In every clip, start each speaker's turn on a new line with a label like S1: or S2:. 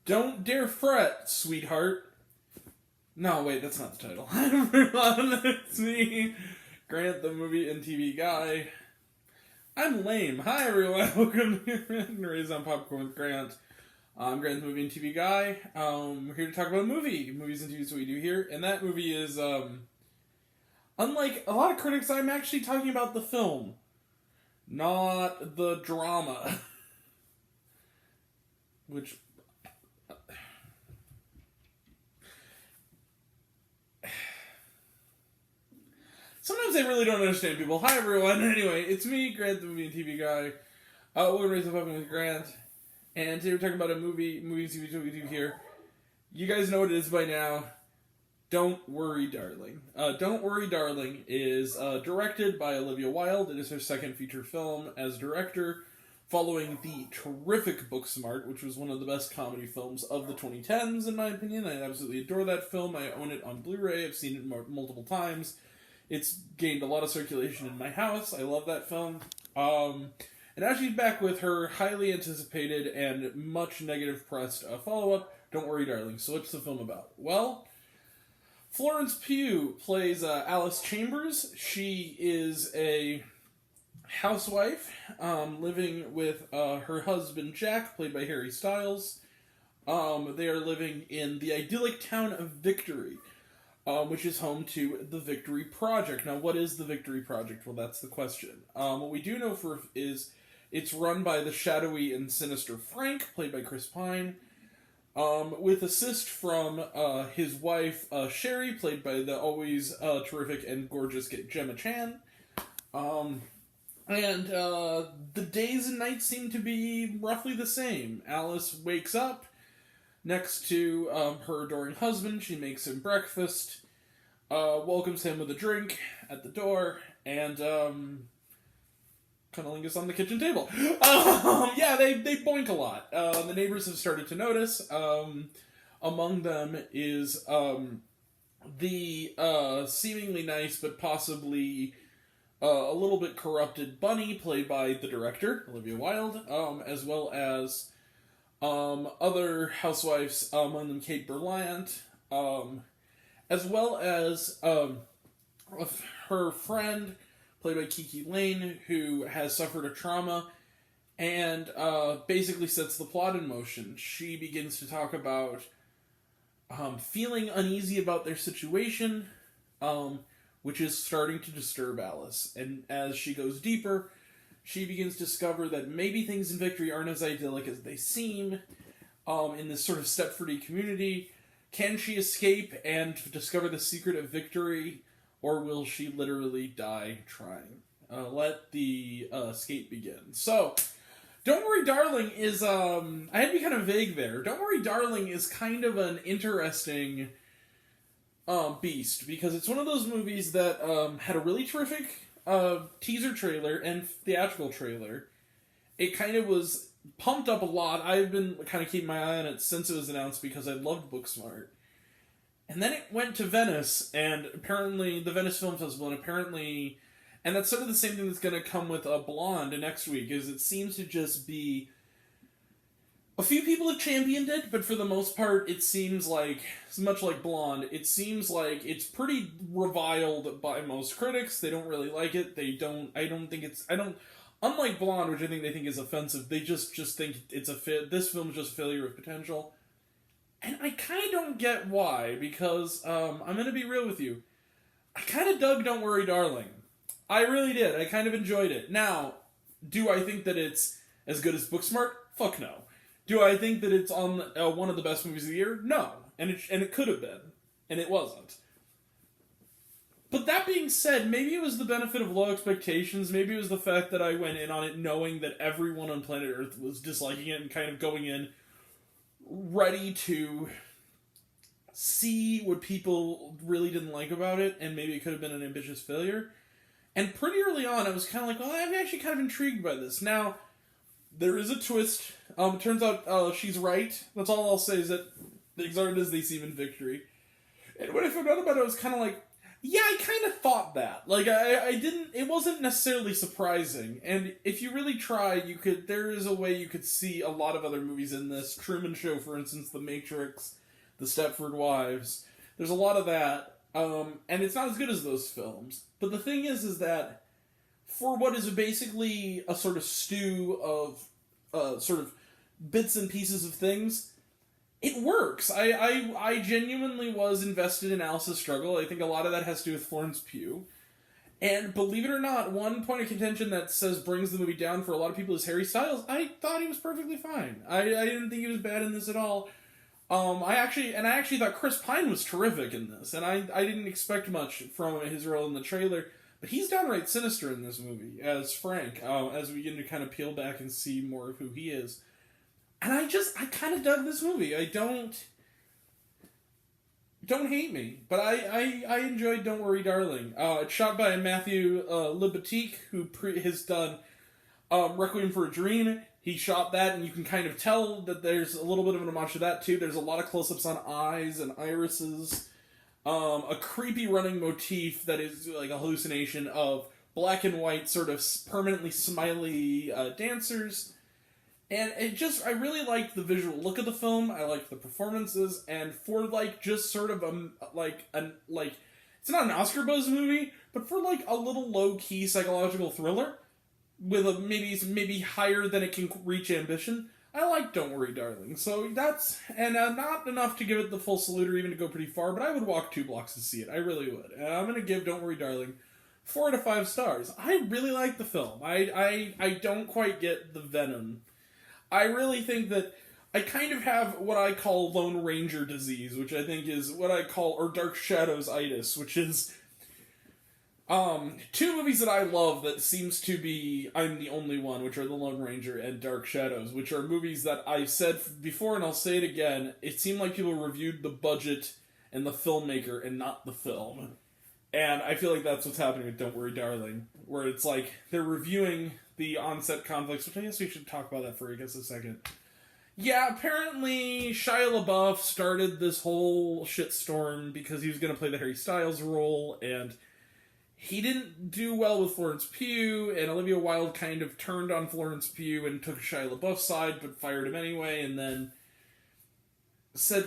S1: Don't dare fret, sweetheart. No, wait, that's not the title. Hi everyone, it's me, Grant, the movie and TV guy. I'm lame. Hi everyone, welcome to Raise on Popcorn with Grant. I'm Grant, the movie and TV guy. We're here to talk about a movie. Movies and TV is what we do here, and that movie is, unlike a lot of critics, I'm actually talking about the film, not the drama. Which... sometimes I really don't understand people. Hi everyone. Anyway, it's me, Grant, the movie and TV guy. Welcome to Raise Up with Grant. And today we're talking about a movie and TV is what we do here. You guys know what it is by now. Don't Worry, Darling. Don't Worry, Darling is directed by Olivia Wilde. It is her second feature film as director, following the terrific Booksmart, which was one of the best comedy films of the 2010s, in my opinion. I absolutely adore that film. I own it on Blu-ray. I've seen it multiple times. It's gained a lot of circulation in my house. I love that film. And now she's back with her highly anticipated and much negative pressed follow-up, Don't Worry, Darling. So what's the film about? Well, Florence Pugh plays Alice Chambers. She is a housewife living with her husband Jack, played by Harry Styles. They are living in the idyllic town of Victory, which is home to the Victory Project. Now, what is the Victory Project? Well, that's the question. What we do know is it's run by the shadowy and sinister Frank, played by Chris Pine, with assist from his wife, Sherry, played by the always terrific and gorgeous Gemma Chan. And the days and nights seem to be roughly the same. Alice wakes up next to her adoring husband. She makes him breakfast, welcomes him with a drink at the door, and cunnilingus on the kitchen table. Yeah, they boink a lot. The neighbors have started to notice. Among them is the seemingly nice but possibly a little bit corrupted Bunny, played by the director, Olivia Wilde, as well as other housewives, among them Kate Berlant, as well as her friend, played by Kiki Lane, who has suffered a trauma and basically sets the plot in motion. She begins to talk about feeling uneasy about their situation, which is starting to disturb Alice. And as she goes deeper, she begins to discover that maybe things in Victory aren't as idyllic as they seem in this sort of Stepfordy community. Can she escape and discover the secret of Victory, or will she literally die trying? Let the escape begin. So, Don't Worry, Darling is, I had to be kind of vague there. Don't Worry, Darling is kind of an interesting beast, because it's one of those movies that had a really terrific teaser trailer and theatrical trailer. It kind of was pumped up a lot. I've been kind of keeping my eye on it since it was announced because I loved Booksmart. And then it went to Venice, and apparently the Venice Film Festival, and that's sort of the same thing that's going to come with Blonde next week, is it seems to just be... a few people have championed it, but for the most part, it seems like, much like Blonde, it seems like it's pretty reviled by most critics. They don't really like it. Unlike Blonde, which I think they think is offensive, they just think it's this film is just a failure of potential. And I kind of don't get why, because, I'm going to be real with you. I kind of dug Don't Worry, Darling. I really did. I kind of enjoyed it. Now, do I think that it's as good as Booksmart? Fuck no. Do I think that it's on one of the best movies of the year? No. And it could have been. And it wasn't. But that being said, maybe it was the benefit of low expectations. Maybe it was the fact that I went in on it knowing that everyone on planet Earth was disliking it and kind of going in ready to see what people really didn't like about it, and maybe it could have been an ambitious failure. And pretty early on, I was kind of like, well, I'm actually kind of intrigued by this. Now, there is a twist. It turns out she's right. That's all I'll say, is that things aren't as they seem in Victory. And when I found out about it, I was kind of like, Yeah, I kind of thought that. Like, I didn't... It wasn't necessarily surprising. And if you really try, you could... There is a way you could see a lot of other movies in this. Truman Show, for instance, The Matrix, The Stepford Wives. There's a lot of that. And it's not as good as those films. But the thing is that for what is basically a sort of stew of sort of bits and pieces of things... It works. I genuinely was invested in Alice's struggle. I think a lot of that has to do with Florence Pugh. And believe it or not, one point of contention that says brings the movie down for a lot of people is Harry Styles. I thought he was perfectly fine. I didn't think he was bad in this at all. I actually thought Chris Pine was terrific in this. And I didn't expect much from his role in the trailer. But he's downright sinister in this movie as Frank, as we begin to kind of peel back and see more of who he is. And I kind of dug this movie. I don't hate me, but I enjoyed Don't Worry Darling. It's shot by Matthew Libatique, who has done Requiem for a Dream. He shot that, and you can kind of tell that there's a little bit of an homage to that, too. There's a lot of close-ups on eyes and irises. A creepy running motif that is like a hallucination of black and white, sort of permanently smiley dancers. And I really liked the visual look of the film. I liked the performances, and for just sort of it's not an Oscar buzz movie, but for a little low key psychological thriller with a maybe higher than it can reach ambition. I like Don't Worry Darling. So that's not enough to give it the full salute or even to go pretty far, but I would walk 2 blocks to see it. I really would. And I'm gonna give Don't Worry Darling 4 out of 5 stars. I really like the film. I don't quite get the venom. I really think that I kind of have what I call Lone Ranger disease, which I think is what I call, or Dark Shadows-itis, which is 2 movies that I love that seems to be I'm the only one, which are The Lone Ranger and Dark Shadows, which are movies that I've said before and I'll say it again. It seemed like people reviewed the budget and the filmmaker and not the film. And I feel like that's what's happening with Don't Worry Darling, where it's like they're reviewing the on-set conflicts, which I guess we should talk about that for a second. Yeah, apparently Shia LaBeouf started this whole shitstorm because he was going to play the Harry Styles role, and he didn't do well with Florence Pugh, and Olivia Wilde kind of turned on Florence Pugh and took Shia LaBeouf's side, but fired him anyway, and then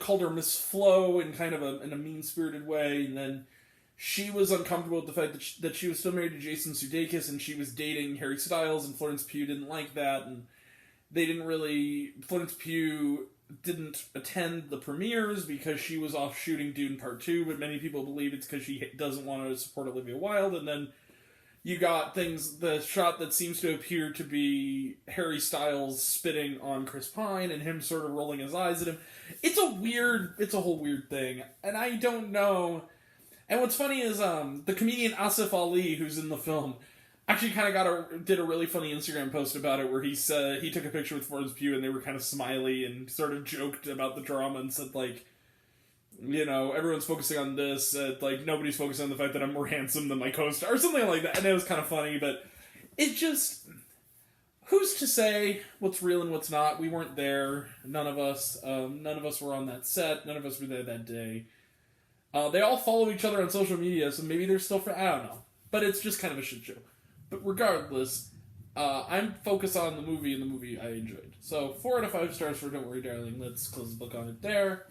S1: called her Miss Flo in kind of in a mean-spirited way, and then she was uncomfortable with the fact that she was still married to Jason Sudeikis and she was dating Harry Styles, and Florence Pugh didn't like that, and Florence Pugh didn't attend the premieres because she was off shooting Dune Part 2, but many people believe it's because she doesn't want to support Olivia Wilde, and then you got the shot that seems to appear to be Harry Styles spitting on Chris Pine and him sort of rolling his eyes at him. It's a whole weird thing, and I don't know. And what's funny is the comedian Asif Ali, who's in the film, actually kind of did a really funny Instagram post about it, where he said he took a picture with Florence Pugh and they were kind of smiley and sort of joked about the drama and said everyone's focusing on this, nobody's focusing on the fact that I'm more handsome than my co-star or something like that. And it was kind of funny, but it just, who's to say what's real and what's not? We weren't there. None of us were on that set. None of us were there that day. They all follow each other on social media, so maybe they're still I don't know. But it's just kind of a shit show. But regardless, I'm focused on the movie, and the movie I enjoyed. So, 4 out of 5 stars for Don't Worry Darling. Let's close the book on it there.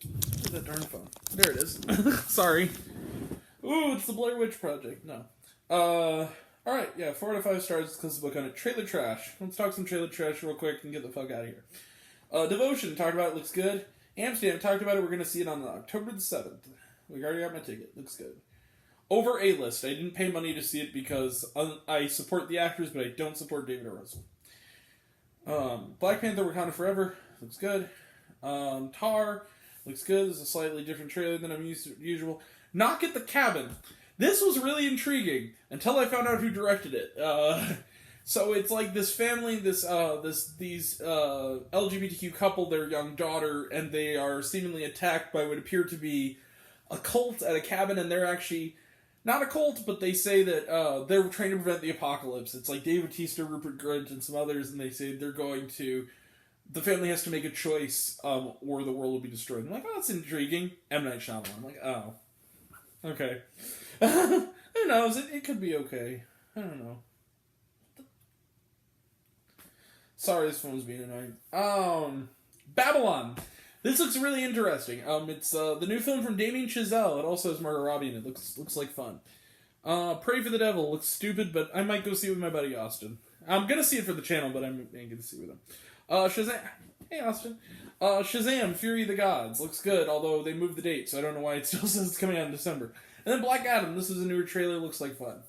S1: Where's that darn phone? There it is. Sorry. Ooh, it's the Blair Witch Project. No. Alright, yeah, 4 out of 5 stars. Let's close the book on it. Trailer trash. Let's talk some trailer trash real quick and get the fuck out of here. Devotion, talked about it, looks good. Amsterdam, talked about it, we're going to see it on October the 7th. We already got my ticket, looks good. Over A-List, I didn't pay money to see it because I support the actors, but I don't support David O. Russell. Black Panther Wakanda Forever, looks good. Tar, looks good, it's a slightly different trailer than I'm used to usual. Knock at the Cabin. This was really intriguing, until I found out who directed it. So it's like this family, these LGBTQ couple, their young daughter, and they are seemingly attacked by what appear to be a cult at a cabin, and they're actually not a cult, but they say that they're trying to prevent the apocalypse. It's like Dave Bautista, Rupert Grint, and some others, and they say the family has to make a choice, or the world will be destroyed. I'm like, oh, that's intriguing. M. Night Shyamalan. I'm like, oh. Okay. Who knows? It could be okay. I don't know. Sorry, this phone's being annoying. Babylon. This looks really interesting. It's the new film from Damien Chazelle. It also has Margot Robbie in it. Looks like fun. Pray for the Devil looks stupid, but I might go see it with my buddy Austin. I'm gonna see it for the channel, but I ain't gonna see it with him. Shazam. Hey, Austin. Shazam, Fury of the Gods. Looks good, although they moved the date, so I don't know why it still says it's coming out in December. And then Black Adam. This is a newer trailer. Looks like fun.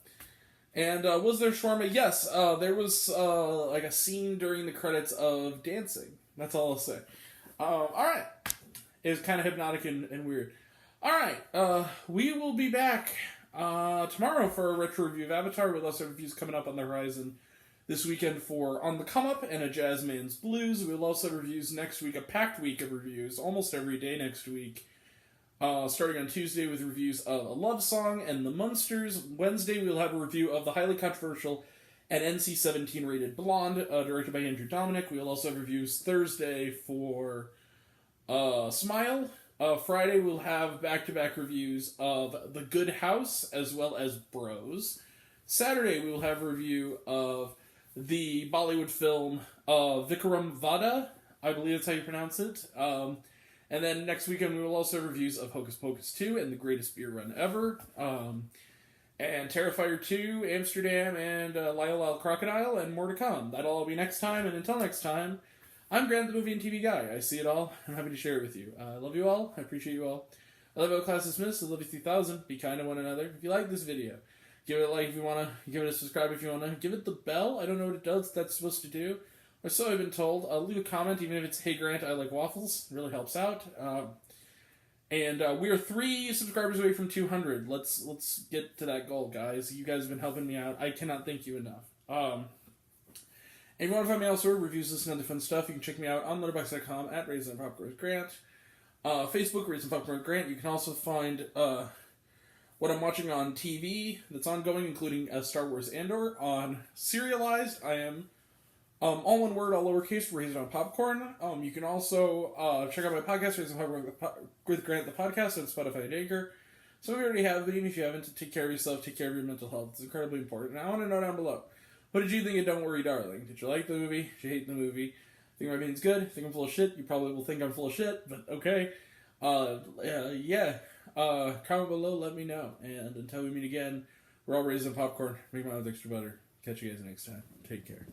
S1: And was there shawarma? Yes. There was like a scene during the credits of dancing. That's all I'll say. Alright. It was kind of hypnotic and weird. Alright. We will be back tomorrow for a retro review of Avatar, with lots of reviews coming up on the horizon this weekend for On the Come Up and A Jazzman's Blues. We'll also have reviews next week, a packed week of reviews, almost every day next week. Starting on Tuesday with reviews of A Love Song and The Munsters. Wednesday we'll have a review of the highly controversial and NC-17 rated Blonde, directed by Andrew Dominic. We'll also have reviews Thursday for Smile. Friday we'll have back-to-back reviews of The Good House as well as Bros. Saturday we will have a review of the Bollywood film Vikram Vada. I believe that's how you pronounce it. And then next weekend we will also have reviews of Hocus Pocus 2 and The Greatest Beer Run Ever. And Terrifier 2, Amsterdam, and Lyle Lyle Crocodile, and more to come. That'll all be next time, and until next time, I'm Grant, the movie and TV guy. I see it all. I'm happy to share it with you. I love you all. I appreciate you all. I love you all, class dismissed. I love you 3000. Be kind to one another. If you like this video, give it a like if you want to. Give it a subscribe if you want to. Give it the bell. I don't know what it does. That's supposed to do. Or so I've been told. Leave a comment, even if it's, hey Grant, I like waffles. It really helps out. And we are 3 subscribers away from 200. Let's get to that goal, guys. You guys have been helping me out. I cannot thank you enough. If you want to find me elsewhere, reviews, this and other fun stuff, you can check me out on letterboxd.com at Raisin Popcorn with Grant. Facebook, Raisin Popcorn with Grant. You can also find what I'm watching on TV that's ongoing, including Star Wars Andor. On Serialized, I am all one word, all lowercase, Raisin on Popcorn. You can also check out my podcast, Raisin Popcorn with Grant, the podcast, on Spotify and Anchor. Some of you already have, but even if you haven't, take care of yourself, take care of your mental health. It's incredibly important. And I want to know down below, what did you think of Don't Worry, Darling? Did you like the movie? Did you hate the movie? Think my opinion's good? Think I'm full of shit? You probably will think I'm full of shit, but okay. Yeah. Comment below, let me know. And until we meet again, we're all Raisin Popcorn. Make my mouth extra butter. Catch you guys next time. Take care.